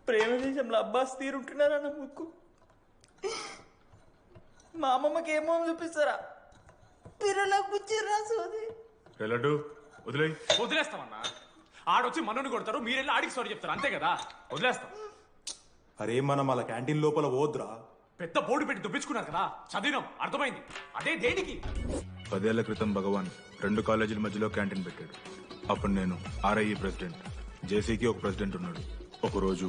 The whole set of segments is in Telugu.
ప్రేమ దేశంలో అబ్బాస్ తీరుంటున్నారా నా ముక్కు. మా అమ్మమ్మకి ఏమో చూపిస్తారా పిల్లలా కూర్చిర్రా సోది. వదిలేస్తామన్నా. ఆడొచ్చి మనోని కొడతారు, మీరెళ్ళి ఆడికి సారీ చెప్తారు, అంతే కదా. వదిలేస్తాం. అరే మనం అలా క్యాంటీన్ లోపల పోద్రా. పెద్ద బోర్డు పెట్టి దుబ్బించుకున్నారు కదా, చదివినాం, అర్థమైంది. అదే దేనికి? 10 ఏళ్ల క్రితం భగవాన్ 2 కాలేజీల మధ్యలో క్యాంటీన్ పెట్టాడు. అప్పుడు నేను ఆర్ఐఈ ప్రెసిడెంట్, జేసీకి ఒక ప్రెసిడెంట్ ఉన్నాడు. ఒకరోజు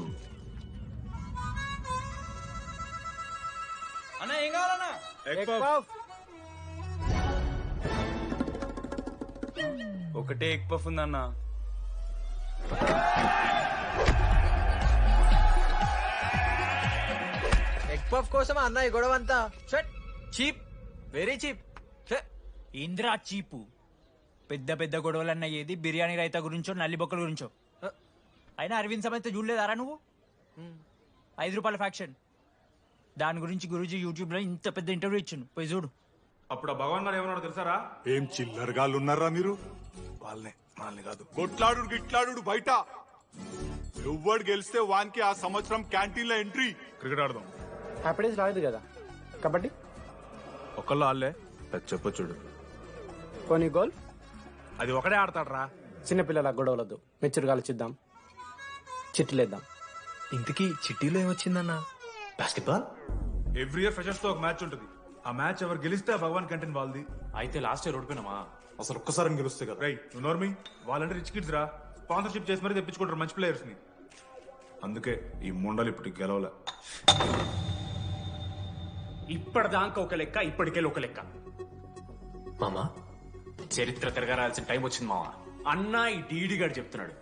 అన్న ఏం కావాలన్నా? ఒకటే ఎగ్ పఫ్ ఉందన్నా. ఎగ్ పఫ్ కోసం అన్న ఈ గొడవ అంతా చీప్, వెరీ చీప్. ఇంద్రా చీపు. పెద్ద పెద్ద గొడవలన్న ఏది బిర్యానీ రైతా గురించో నల్లి బొక్కల గురించో. అయినా అరవింద్ సమేత చూడలేదారా నువ్వు? 5 రూపాయల ఫ్యాక్షన్ దాని గురించి గురూజీ యూట్యూబ్ లో ఇంత పెద్ద ఇంటర్వ్యూ ఇచ్చిండు, పోయి చూడు. అప్పుడు ఆ భగవాన్ గారు ఏమన్నాడు తెలుసారా? ఏం చిల్లరగాళ్ళు ఉన్నారా మీరు? వాళ్ళని కాదు, కొట్లాడు గిట్లాడు బయట. ఎవ్వడు గెలిస్తే వానికి ఆ సంవత్సరం క్యాంటీన్ లో ఎంట్రీ. క్రికెట్ ఆడదాం. హ్యాపీడేస్ రాలేదు కదా. కబడ్డీ ఒకళ్ళు ఆడలే, చెప్పొచ్చుడు. కొన్ని గోల్ అది ఒకడే ఆడతాడు రా. చిన్నపిల్లల గొడవలద్దు, మెచ్యూర్గా ఆలోచిద్దాం, చిట్లేద్దాం. ఇంతకీ చిట్టీలో ఏమొచ్చిందన్నా? బాస్కెట్బాల్. ఎవ్రీ ఇయర్ ఫ్రెషర్స్ తో ఒక మ్యాచ్ ఉంటుంది. ఆ మ్యాచ్ ఎవరు గెలిస్తే ఆ భగవాన్ క్యాంటీన్ వాళ్ళది. అయితే లాస్ట్ ఇయర్ ఓడిపోయినామా? అసలు ఒక్కసారి గెలుస్తే కదా. రై నువ్వు నోర్మి, వాళ్ళంటే రిచ్ కిడ్స్ రా. స్పాన్సర్షిప్ చేసి మరీ తెప్పించుకుంటారు మంచి ప్లేయర్స్ ని. అందుకే ఈ ముండలు ఇప్పుడు గెలవలే. ఇప్పటిదాకా ఒక లెక్క, ఇప్పటికెళ్ళి ఒక లెక్క. మామా చరిత్ర తిరగరాల్సిన టైం వచ్చింది మావా. అన్నా ఈ డీడీ గారు చెప్తున్నాడు,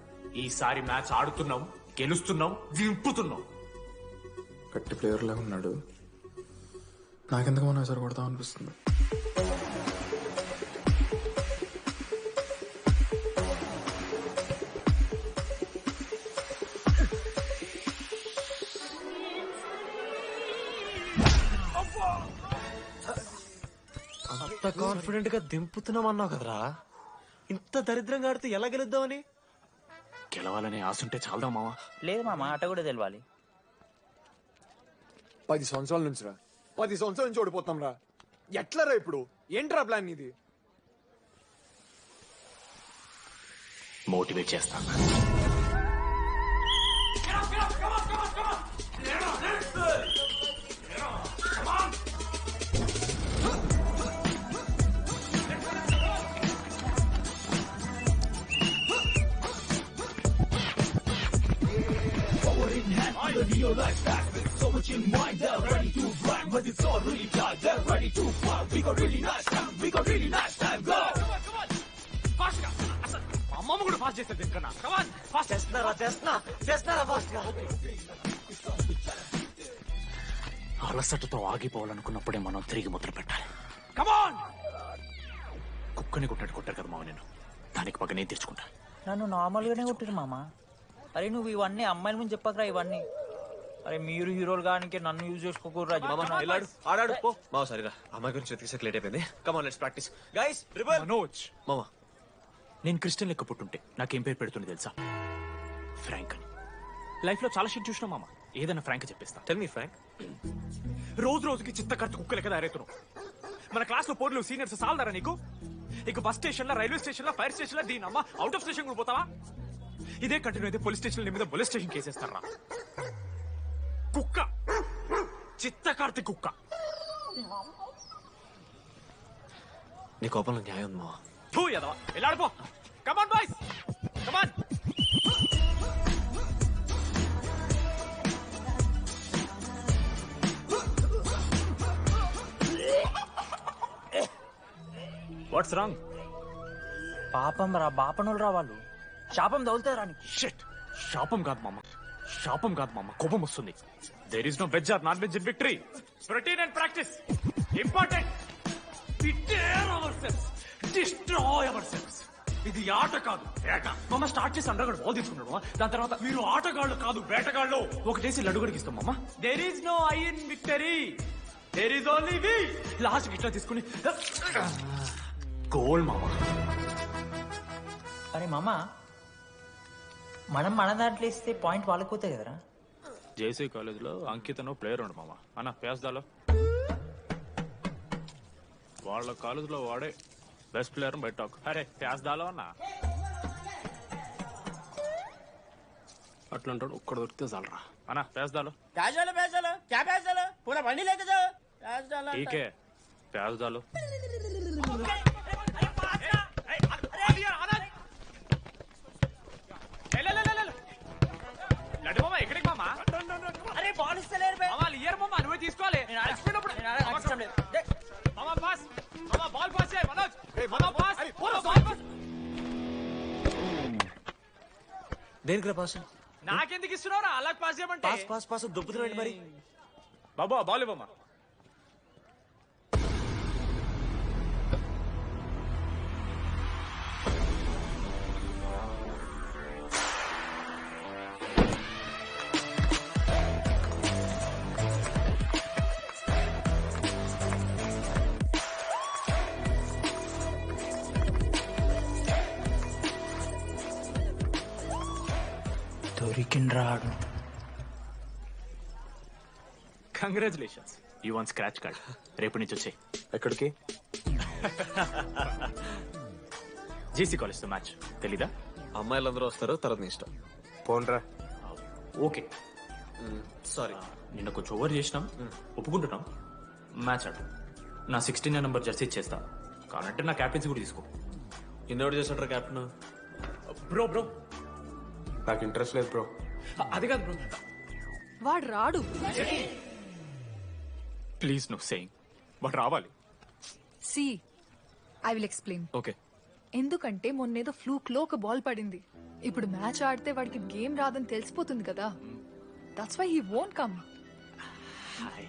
ఈసారి మ్యాచ్ ఆడుతున్నాం, గెలుస్తున్నాం, దింపుతున్నాం. గట్టి ప్లేయర్ లా ఉన్నాడు. నాకెందుకు మనం ఎసరు కొడతాం అనిపిస్తుంది. అంత కాన్ఫిడెంట్ గా దింపుతున్నాం అన్నావు కదరా. ఇంత దరిద్రంగా ఆడితే ఎలా గెలుద్దామని? గెలవాలనే ఆశుంటే చాలదా మావా? లేదు మామ, ఆట కూడా తెలవాలి. 10 సంవత్సరాల నుంచి రా, 10 సంవత్సరాల నుంచి ఓడిపోతాం రా. ఎట్లా రా ఇప్పుడు? ఏంట్రా ప్లాన్ ఇది? మోటివేట్ చేస్తాను. అమ్మమ్మ కూడా ఫాస్ట్ చేస్తారు దీనికన్నా. చేస్తున్నారా ఫాస్ట్ గా? అలసటతో ఆగిపోవాలనుకున్నప్పుడే మనం తిరిగి మొదలు పెట్టాలి. కమాన్! కుక్కని కొట్టాడు కొట్టారు కదా మావ, నేను దానికి పక్క నేను తెచ్చుకుంటా. నన్ను నార్మల్ గానే కొట్టిరు మామ. అరే నువ్వు ఇవన్నీ అమ్మాయిల ముందు చెప్పకరా ఇవన్నీ. అరే మీరు హీరోలు కానీ నన్ను యూజ్ చేసుకోకూడరా. ఆడాడు పో మామ. సరిగా అమ్మాయి గురించి వెతికేసరికి లేట్ అయిపోయింది. Come on let's practice guys. Manoj మామ, నేను క్రిస్టియన్ లెక్క పుట్టుంటే నాకేం పేరు పెడుతుంది తెలుసా? ఫ్రాంక్ అని. లైఫ్ లో చాలా షిట్ చూసినా మామ, ఏదైనా ఫ్రాంక్ చెప్పేస్తా. Tell me frank. రోజు రోజుకి చిత్తకర్త కుక్క లెక్క తయారవుతున్నావు. మన క్లాస్ లో పోర్లు సీనియర్స్ సాల్దారా నీకు? ఇక బస్ స్టేషన్ లో, రైల్వే స్టేషన్ లో, ఫైర్ స్టేషన్ లో దీని అమ్మ అవుట్ ఆఫ్ స్టేషన్ కూడా పోతావా? ఇదే కంటిన్యూ అయితే పోలీస్ స్టేషన్ మీద పోలీస్ స్టేషన్ కేసేస్తారా? కుక్క, చిత్తకార్తి కుక్క. నీ కోపంలో న్యాయం ఉంది మామ. తూ యదవా, వెళ్ళాడిపో. Come on boys, come on. What's wrong? పాపం రా, బాపనులు రా వాళ్ళు. శాపం తగులుతారా నీకు? షిట్. శాపం కాదు మామ, శాపం కాదు మామ, కోపం వస్తుంది. There is no veg or non veg in victory. Routine and practice important. Prepare our destroy our cells. ఇది ఆట కాదు, వేట. మామ స్టార్ట్ చేసి అండర్గాడు బాల్ తీసుకున్నాడు. దాని తర్వాత మీరు ఆటగాళ్ళు కాదు వేటగాళ్ళు. ఒకటేసి లడ్డు గడికిస్తాం మామ. There is no I in victory, there is only we. Last ఇట్లా తీసుకుని గోల్ మామ. అరే మామ, మనం మన దాంట్లో ఇస్తే పాయింట్ వాళ్ళకి పోతాయి కదరా. జేసీ కాలేజ్ లో అంకితను ప్లేయర్ ఉండు మామ అన్న పేస్దాలో వాళ్ళ కాలేజ్ లో వాడే బెస్ట్ ప్లేయర్ బయట అరే పేస్దాలో అన్న అట్లాంటాడు ఒక్కడ దొరికితే చాలరా. అన్న పేస్దాలో ప్యాజాలు ప్యాజాలు క్యా ప్యాజాలు పూరా బండి లేక जाओ ప్యాజాలు టీకే పేస్దాలో ఎక్కడికి మామా అరే బాల్ ఇస్తలేరు బే మామా ఇయర్ మామా నువ్వే తీసుకోవాలి మామా పాస్ మామా బాల్ పాస్ చేయి మనోజ్ మామా పాస్ బాల్ పాస్ దేనికి పాస్ నాకెందుకు ఇస్తున్నావురా అలా పాస్ చేయమంటే పాస్ పాస్ పాస్ దొబ్బుతున్నాడు మరి. బాబా బాల్ ఇవ్వమ్మా దొరికిండ్రాడు. Congratulations you won scratch card రేపు నుంచి వచ్చాయి ఎక్కడికి? జేసీ కాలేజ్ తో మ్యాచ్ తెలీదా? అమ్మాయిలందరూ వస్తారు, తర్వాత నీ ఇష్టం. పోన్రా. Okay sorry. నిన్న కొంచెం ఓవర్ చేసినాం ఒప్పుకుంటున్నాం. మ్యాచ్ ఆడు నా 16 నెంబర్ జెర్సీ ఇచ్చేస్తా కానంటే నా క్యాప్టెన్సీ కూడా తీసుకో. ఇన్నోటి చేసాడు క్యాప్టెన్. బ్రో బ్రో నాకు ఇంట్రెస్ట్ లేదు బ్రో. అది కాదు బ్రో వాడు రాడు. ప్లీజ్ నో సేయింగ్ బట్ రావాలి. See I will explain. Okay ఎందుకంటే మొన్నేదో ఫ్లూక్ లో ఒక బాల్ పడింది. ఇప్పుడు మ్యాచ్ ఆడితే వాడికి గేమ్ రాదని తెలిసిపోతుంది కదా. That's why he won't come. Hi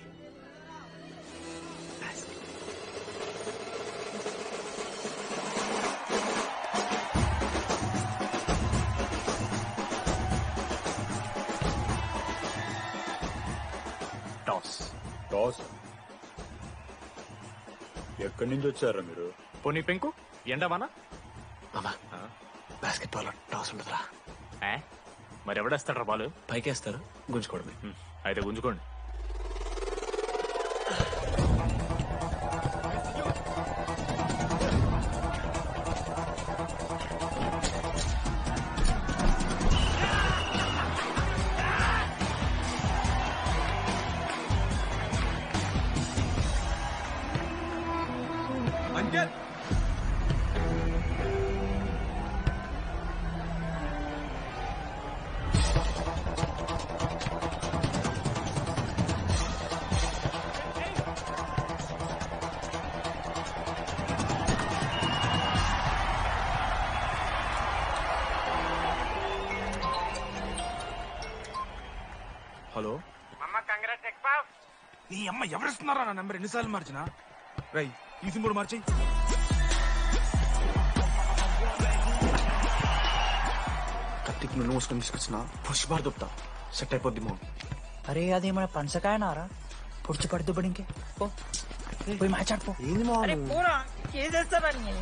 toss toss ఎక్కడి నుంచి వచ్చారా మీరు? పోనీ పెంకు ఎండమానా మామా బాస్కెట్ బాల్ టాస్ ఉండదురా. మరి ఎవడేస్తాడ్రా బాలు? పైకేస్తారు, గుంజుకోవడమే. అయితే గుంజుకోండి. హలో నీ అమ్మ ఎవరిస్తున్నారా నా నెంబర్ ఎన్నిసార్లు మార్చినా? రై ఈ సిమ్ కూడా మార్చి. కత్తికి నువ్వు మోసుకొని తీసుకొచ్చిన పుష్పార్ దొప్తా సెట్ అయిపోద్ది మో. అరే అది మన పంచకాయ నారా పొడిచి పడుతూ పడి ఇంకే పోయి మ్యాచ్ ఆడిపో. ఏంది మా అరే పూరా కేసేస్తారని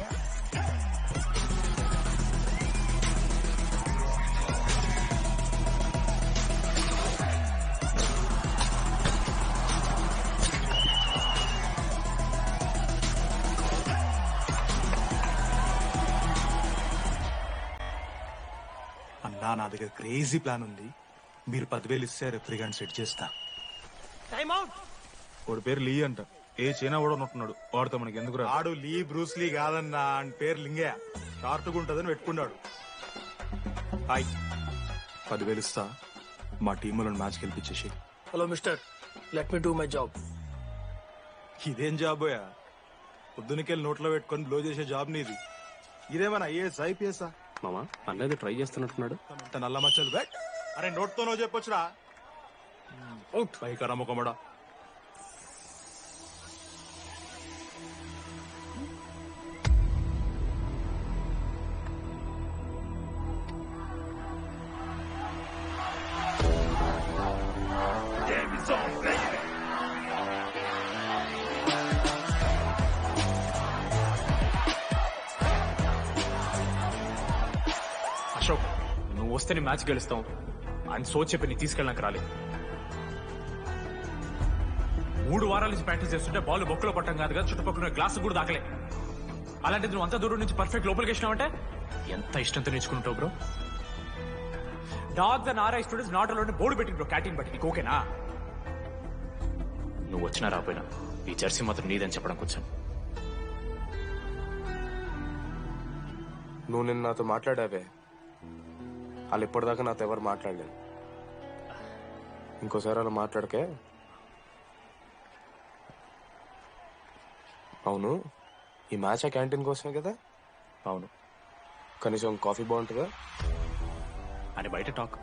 అన్నా నా దగ్గర క్రేజీ ప్లాన్ ఉంది. మీరు 10,000 ఇస్తే రెఫ్రిగరెంట్ సెట్ చేస్తా. Time out. వాడి పేరు లీ అంట. ఏ చైనా కూడా ఉంటున్నాడు. వాడితో మనకి ఎందుకు రా? ఆడు లీ బ్రూస్ లీ కాదన్నా, అని పేరు లింగే. షార్ట్గా ఉంటుందని పెట్టుకున్నాడు. హాయ్ 10,000 ఇస్తా, మా టీంలో మ్యాచ్ గెలిపించేసి. Hello mister, let me do my job. ఇదేం జాబోయా? పొద్దునకెళ్ళి నోట్లో పెట్టుకొని బ్లో చేసే జాబ్ నీది. ఇదేమన్నా ఐఏఎస్ ఐపీఎస్ఆ? మామా అన్నది ట్రై చేస్తున్నట్టున్నాడు. నల్ల మచ్చలు బెట్. అరే నోట్తోనో చెప్పొచ్చురా. పైకరా ముఖమడా. అశోక్ నువ్వు వస్తే నీ మ్యాచ్ గెలుస్తావు అని సోచ్ చెప్పి నీ తీసుకెళ్ళడానికి రాలేదు. 3 వారాల నుంచి ప్రాక్టీస్ చేస్తుంటే బాల్ బొక్కలో పట్టం కాదు కదా, చుట్టుపక్కల గ్లాస్ కూడా దాకలే. అలాంటిది నువ్వు అంత దూరం నుంచి పర్ఫెక్ట్ లోపలికి వేసినావంటే ఎంత ఇష్టంతో నేర్చుకుంటావు bro. Dogs and RI students not allowed board పెట్టి బ్రో, క్యాటీన్ బట్టి. నీకు ఓకేనా? నువ్వు వచ్చినా రాపోయినా ఈ జెర్సీ మాత్రం నీదని చెప్పడానికి వచ్చాను. నువ్వు నిన్న నాతో మాట్లాడావే, వాళ్ళు ఇప్పటిదాకా నాతో ఎవరు మాట్లాడలేదు. ఇంకోసారి అలా మాట్లాడకే. అవును, ఈ మ్యాచ్ ఆ క్యాంటీన్ కోసమే కదా? అవును. కనీసం కాఫీ బాగుంటుందా అని బయట టాక్.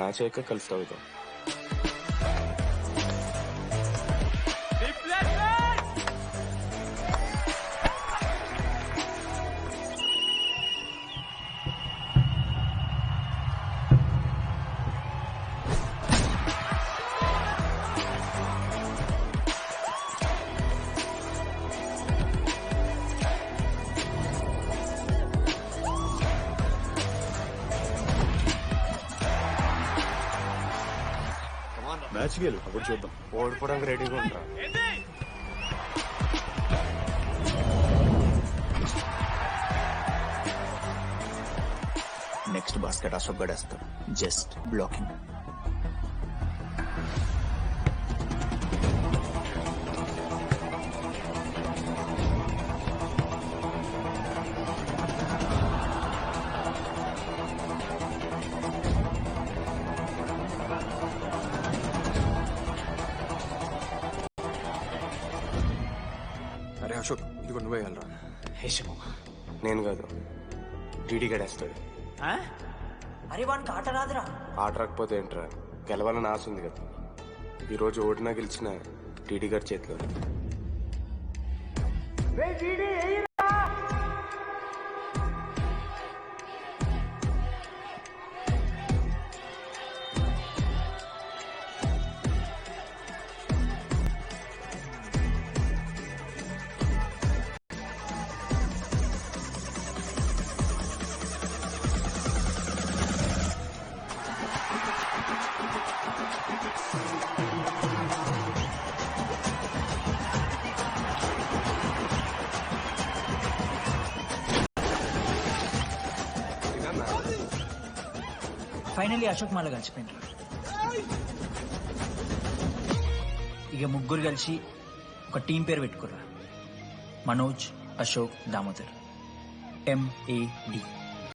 మ్యాచ్ అయ్యాక కలిసి తాగుతాం. మ్యాచ్ గేలు అప్పుడు చూద్దాం. ఓడిపోవడానికి రెడీగా ఉంటా. నెక్స్ట్ బాస్కెట్ అశోక్ గడేస్తాడు. Just blocking. అరే అశోక్, ఇది నువ్వే వెళ్ళరా. హేషము నేను కాదు, డీడీ గడేస్తాడు. అరే వానికి ఆట రాదురా. ఆట రాకపోతే ఏంట్రా, గెలవాలని ఆశ ఉంది కదా. ఈరోజు ఓడినా గెలిచిన డీడీ గారి చేతిలో. ఫైనలీ అశోక్ మళ్ళీ కలిసిపోయినారు. ఇక ముగ్గురు కలిసి ఒక టీం పేరు పెట్టుకుర్రా. మనోజ్, అశోక్, దామోదర్. MAD.